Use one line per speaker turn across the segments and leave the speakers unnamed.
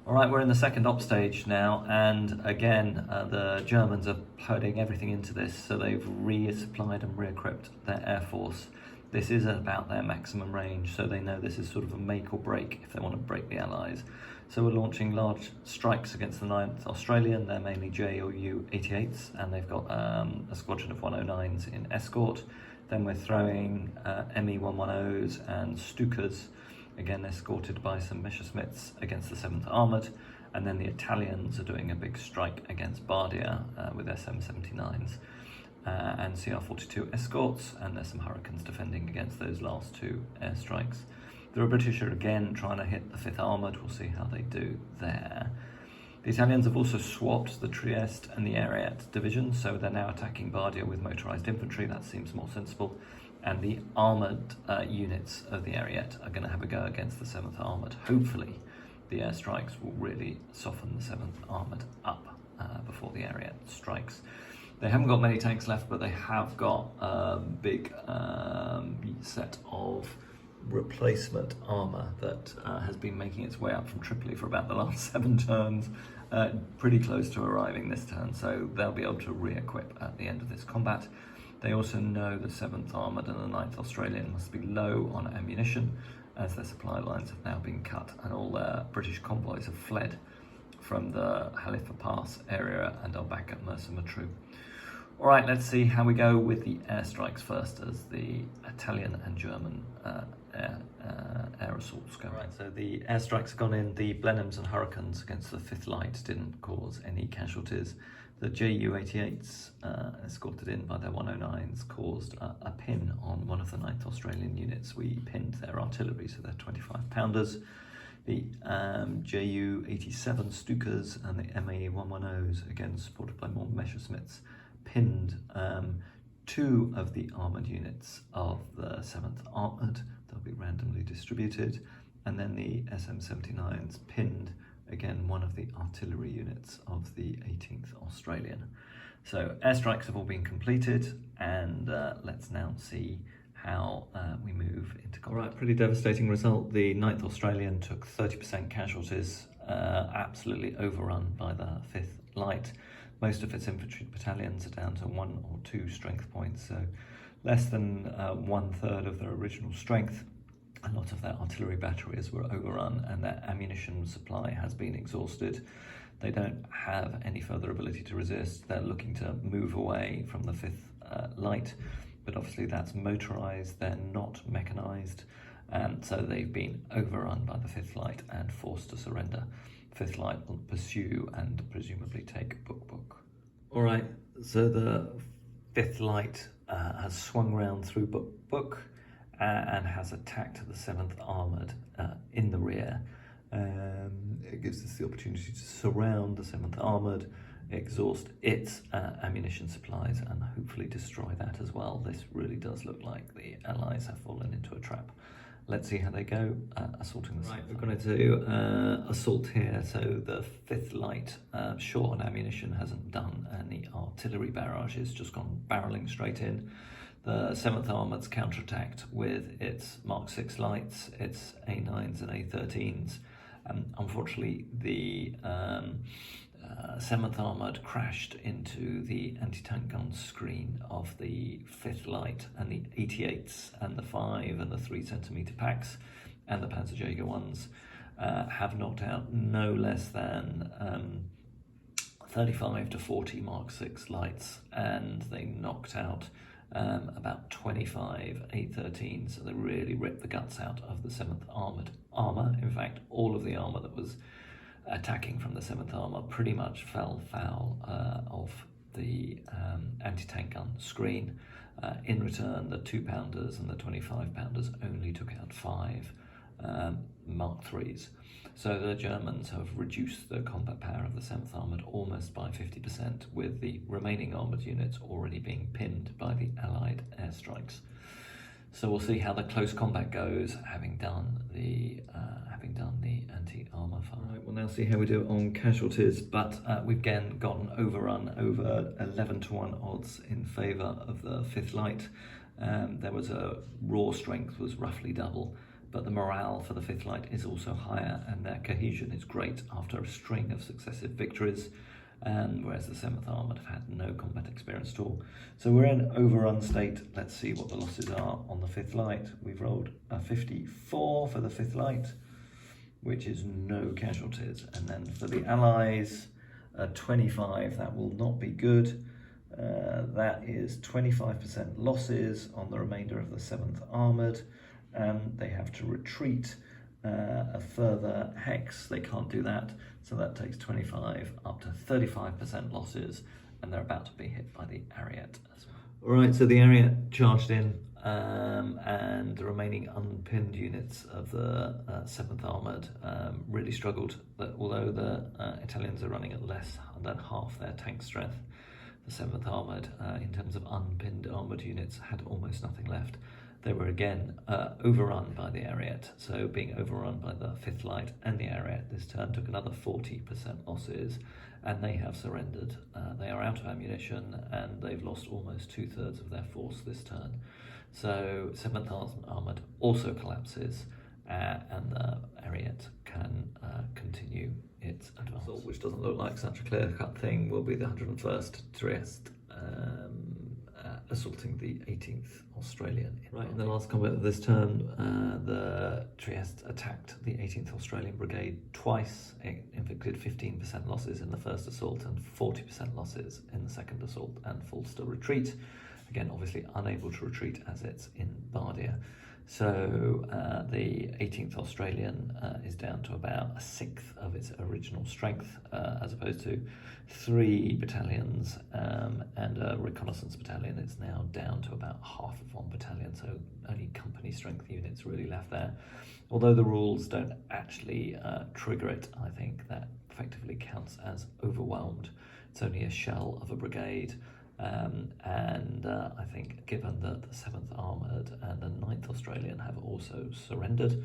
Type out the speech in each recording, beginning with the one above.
All right, we're in the second op stage now, and again, the Germans are putting everything into this, so they've resupplied and re-equipped their air force. This is about their maximum range, so they know this is sort of a make or break if they want to break the Allies. So we're launching large strikes against the 9th Australian. They're mainly Ju-88s, and they've got a squadron of 109s in escort. Then we're throwing Me-110s and Stukas, again escorted by some Messerschmitts against the 7th Armoured. And then the Italians are doing a big strike against Bardia with SM-79s and CR-42 escorts, and there's some Hurricanes defending against those last two airstrikes. The British are again trying to hit the 5th Armoured. We'll see how they do there. The Italians have also swapped the Trieste and the Ariete divisions, so they're now attacking Bardia with motorised infantry. That seems more sensible. And the armoured units of the Ariete are going to have a go against the 7th Armoured. Hopefully, the airstrikes will really soften the 7th Armoured up before the Ariete strikes. They haven't got many tanks left, but they have got a big set of replacement armour that has been making its way up from Tripoli for about the last 7 turns, pretty close to arriving this turn, so they'll be able to re-equip at the end of this combat. They also know the 7th Armoured and the 9th Australian must be low on ammunition, as their supply lines have now been cut and all their British convoys have fled from the Halifa Pass area and are back at Mersa Matruh. All right, let's see how we go with the airstrikes first, as the Italian and German air assaults go. Right, so the airstrikes have gone in. The Blenheims and Hurricanes against the 5th Light didn't cause any casualties. The Ju-88s, escorted in by their 109s, caused a pin on one of the 9th Australian units. We pinned their artillery, so they're 25-pounders. The Ju-87 Stukas and the Me-110s, again supported by more Messerschmitts, pinned 2 of the armoured units of the 7th Armoured. They'll be randomly distributed. And then the SM-79s pinned, again, one of the artillery units of the 18th Australian. So airstrikes have all been completed, and let's now see how we move into combat. All right, pretty devastating result. The 9th Australian took 30% casualties, absolutely overrun by the 5th Light. Most of its infantry battalions are down to 1 or 2 strength points, so less than 1/3 of their original strength. A lot of their artillery batteries were overrun and their ammunition supply has been exhausted. They don't have any further ability to resist. They're looking to move away from the 5th Light, but obviously that's motorised, they're not mechanised, and so they've been overrun by the 5th Light and forced to surrender. 5th Light will pursue and presumably take Buk. All right, so the 5th Light has swung round through Buk and has attacked the 7th Armoured in the rear. It gives us the opportunity to surround the 7th Armoured, exhaust its ammunition supplies, and hopefully destroy that as well. This really does look like the Allies have fallen into a trap. Let's see how they go assaulting the 7th. Right, we're going to do assault here. So the 5th Light, short on ammunition, hasn't done any artillery barrages, just gone barrelling straight in. The 7th Armoured's counterattacked with its Mark 6 lights, its A9s and A13s. Unfortunately, the 7th Armoured crashed into the anti-tank gun screen of the 5th Light, and the 88s and the 5 and the 3 centimetre packs and the Panzerjäger ones have knocked out no less than 35 to 40 Mark 6 lights, and they knocked out about 25 A13s, so they really ripped the guts out of the 7th Armoured armour. In fact, all of the armour that was attacking from the 7th Armour pretty much fell foul of the anti-tank gun screen. In return, the 2-pounders and the 25-pounders only took out 5 Mark 3s. So the Germans have reduced the combat power of the 7th Armoured almost by 50%, with the remaining armoured units already being pinned by the Allied airstrikes. So we'll see how the close combat goes, having done the anti-armour fire. Right, we'll now see how we do on casualties, but we've again gotten overrun over 11-1 odds in favour of the 5th Light. There was a raw strength was roughly double, but the morale for the Fifth Light is also higher, and their cohesion is great after a string of successive victories, whereas the 7th Armoured have had no combat experience at all. So we're in overrun state. Let's see what the losses are on the Fifth Light. We've rolled a 54 for the Fifth Light, which is no casualties, and then for the Allies, 25, that will not be good. That is 25% losses on the remainder of the 7th Armoured, and they have to retreat a further hex. They can't do that, so that takes 25 up to 35% losses, and they're about to be hit by the Ariete as well. All right, so the Ariete charged in, and the remaining unpinned units of the 7th Armoured really struggled. Although the Italians are running at less than half their tank strength, the 7th Armoured, in terms of unpinned armoured units, had almost nothing left. They were again overrun by the Ariete, so being overrun by the 5th Light and the Ariete this turn took another 40% losses, and they have surrendered. They are out of ammunition, and they've lost almost 2/3 of their force this turn. So 7th Armoured also collapses, and the Ariete can continue its advance. Which doesn't look like such a clear-cut thing will be the 101st Trieste assaulting the 18th Australian. Right, in the last combat of this turn, the Trieste attacked the 18th Australian Brigade twice. It inflicted 15% losses in the first assault and 40% losses in the second assault, and forced a retreat. Again, obviously unable to retreat as it's in Bardia. So the 18th Australian is down to about a sixth of its original strength, as opposed to 3 battalions and a reconnaissance battalion. It's now down to about half of 1 battalion, so only company strength units really left there. Although the rules don't actually trigger it, I think that effectively counts as overwhelmed. It's only a shell of a brigade. I think given that the 7th Armoured and the 9th Australian have also surrendered,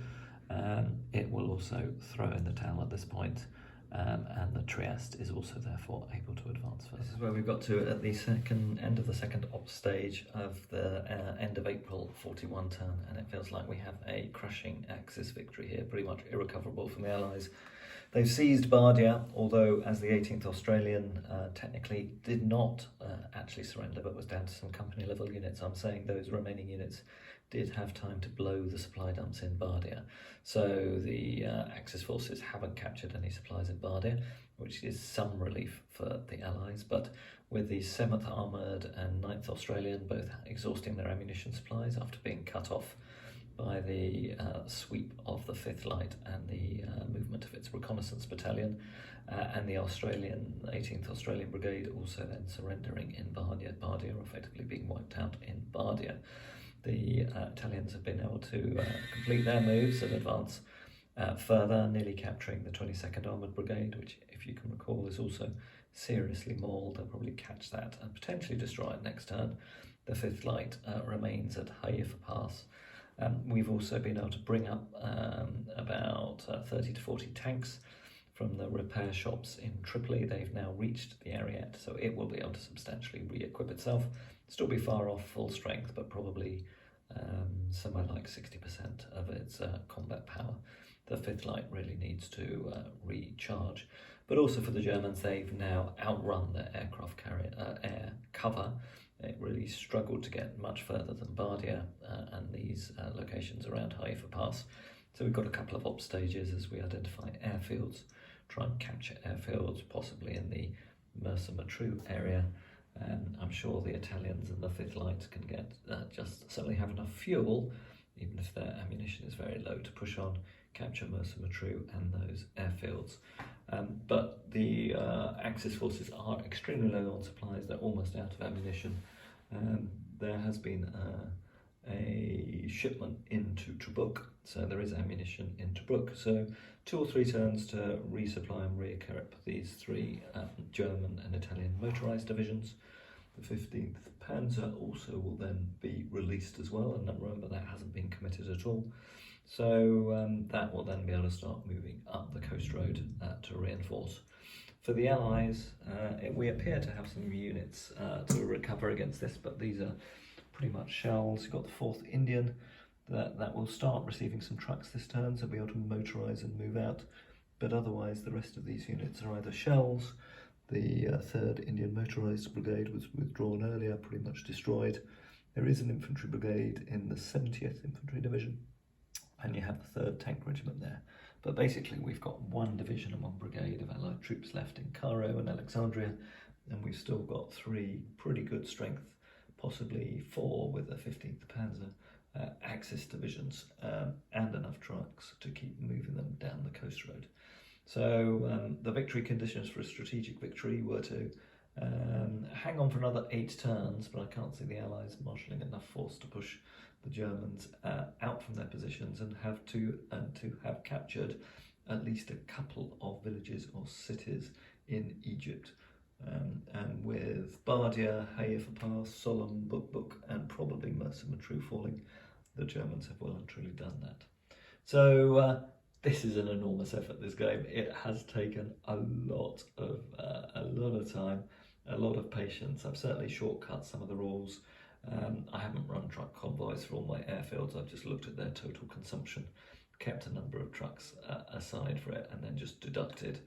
it will also throw in the towel at this point, and the Trieste is also therefore able to advance further. This is where we've got to at the end of the second op stage of the end of April 41 turn, and it feels like we have a crushing Axis victory here, pretty much irrecoverable from the Allies. They've seized Bardia, although as the 18th Australian technically did not actually surrender, but was down to some company level units. I'm saying those remaining units did have time to blow the supply dumps in Bardia. So the Axis forces haven't captured any supplies in Bardia, which is some relief for the Allies. But with the 7th Armoured and 9th Australian both exhausting their ammunition supplies after being cut off by the sweep of the 5th Light and the movement of its reconnaissance battalion, and the 18th Australian Brigade also then surrendering in Bardia, Bardia effectively being wiped out in Bardia. The Italians have been able to complete their moves and advance further, nearly capturing the 22nd Armoured Brigade, which, if you can recall, is also seriously mauled. They'll probably catch that and potentially destroy it next turn. The 5th Light remains at Haifa Pass. We've also been able to bring up about 30 to 40 tanks from the repair shops in Tripoli. They've now reached the Ariete, so it will be able to substantially re-equip itself. Still be far off full strength, but probably somewhere like 60% of its combat power. The 5th Light really needs to recharge. But also for the Germans, they've now outrun their aircraft carrier air cover. It really struggled to get much further than Bardia and these locations around Haifa Pass. So we've got a couple of op stages as we identify airfields, try and capture airfields, possibly in the Mersa Matruh area. I'm sure the Italians and the 5th Light can get just certainly have enough fuel, even if their ammunition is very low, to push on, capture Mersa Matruh and those airfields. But the Axis forces are extremely low on supplies. They're almost out of ammunition. There has been a shipment into Tobruk, so there is ammunition in Tobruk. So 2 or 3 turns to resupply and re-equip these 3 German and Italian motorised divisions. The 15th Panzer also will then be released as well, and remember that hasn't been committed at all. So that will then be able to start moving up the coast road to reinforce. For the Allies, we appear to have some units to recover against this, but these are pretty much shells. You've got the 4th Indian, that will start receiving some trucks this turn, so be able to motorise and move out. But otherwise, the rest of these units are either shells. The 3rd Indian Motorised Brigade was withdrawn earlier, pretty much destroyed. There is an infantry brigade in the 70th Infantry Division, and you have the 3rd Tank Regiment there. But basically, we've got 1 division and 1 brigade of Allied troops left in Cairo and Alexandria, and we've still got 3 pretty good strength, possibly 4 with the 15th Panzer Axis divisions, and enough trucks to keep moving them down the coast road. So the victory conditions for a strategic victory were to hang on for another 8 turns, but I can't see the Allies marshalling enough force to push the Germans out from their positions and to have captured at least a couple of villages or cities in Egypt. And with Bardia, Haifa Pass, Sollum, Buk, and probably Mersa Matruh falling, the Germans have well and truly done that. So this is an enormous effort, this game. It has taken a lot of time, a lot of patience. I've certainly shortcut some of the rules. I haven't run truck convoys for all my airfields. I've just looked at their total consumption, kept a number of trucks aside for it, and then just deducted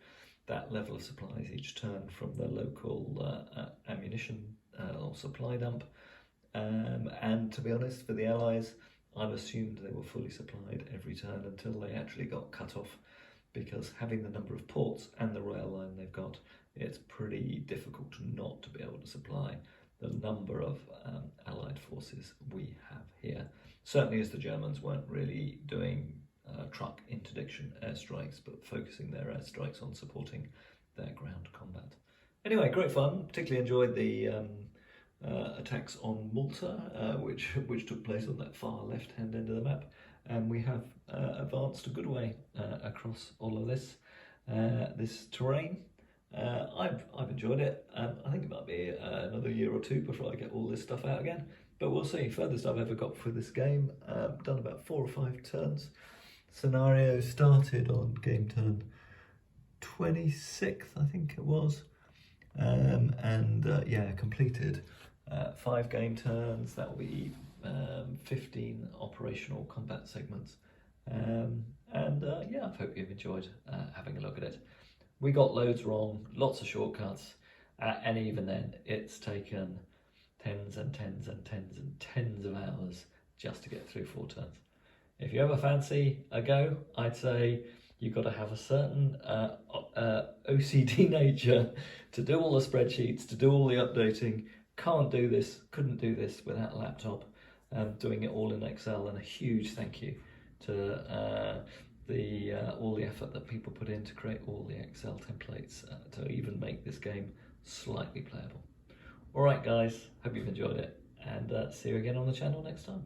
that level of supplies each turn from the local ammunition or supply dump. And to be honest, for the Allies, I've assumed they were fully supplied every turn until they actually got cut off, because having the number of ports and the rail line they've got, it's pretty difficult not to be able to supply the number of Allied forces we have here. Certainly as the Germans weren't really doing truck interdiction airstrikes, but focusing their airstrikes on supporting their ground combat. Anyway, great fun. Particularly enjoyed the attacks on Malta, which took place on that far left-hand end of the map, and we have advanced a good way across all of this terrain. I've enjoyed it. I think it might be another year or 2 before I get all this stuff out again, but we'll see. Furthest I've ever got for this game, done about 4 or 5 turns. Scenario started on game turn 26th, I think it was, and yeah, completed 5 game turns. That will be 15 operational combat segments, and yeah, I hope you've enjoyed having a look at it. We got loads wrong, lots of shortcuts, and even then it's taken tens and tens and tens and tens of hours just to get through 4 turns. If you ever fancy a go, I'd say you've got to have a certain OCD nature to do all the spreadsheets, to do all the updating. Can't do this, couldn't do this without a laptop, doing it all in Excel. And a huge thank you to all the effort that people put in to create all the Excel templates to even make this game slightly playable. Alright guys, hope you've enjoyed it, and see you again on the channel next time.